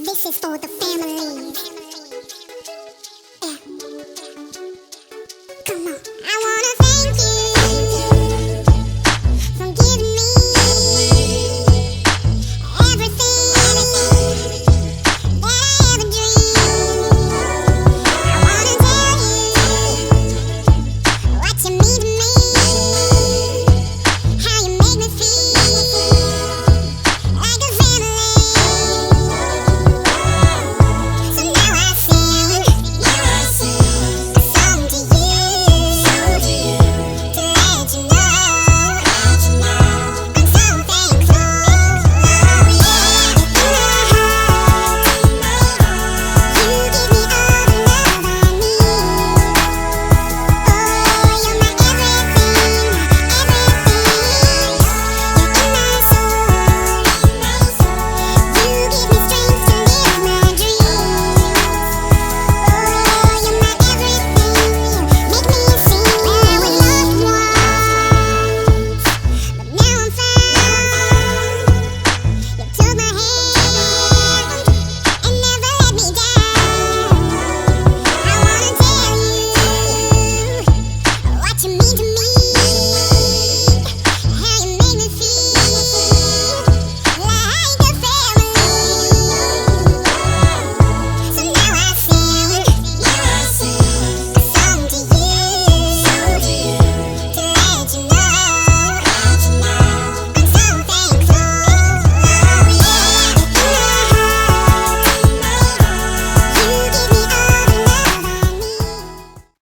This is for the family. Yeah. Come on. I wanna thank you for giving me everything that I ever dreamed. I wanna tell you what you mean to me, how you make me feel like a family. So now I sing a song to you to let you know I'm so thankful. Oh yeah, in my heart you give me all the love I need. Oh, you're my everything, you're in my soul. You give me strength to live my dreams. Oh, you're my everything, make me sing with loved ones. But now I'm found. You took my hand and never let me down. I wanna tell you what you mean to me.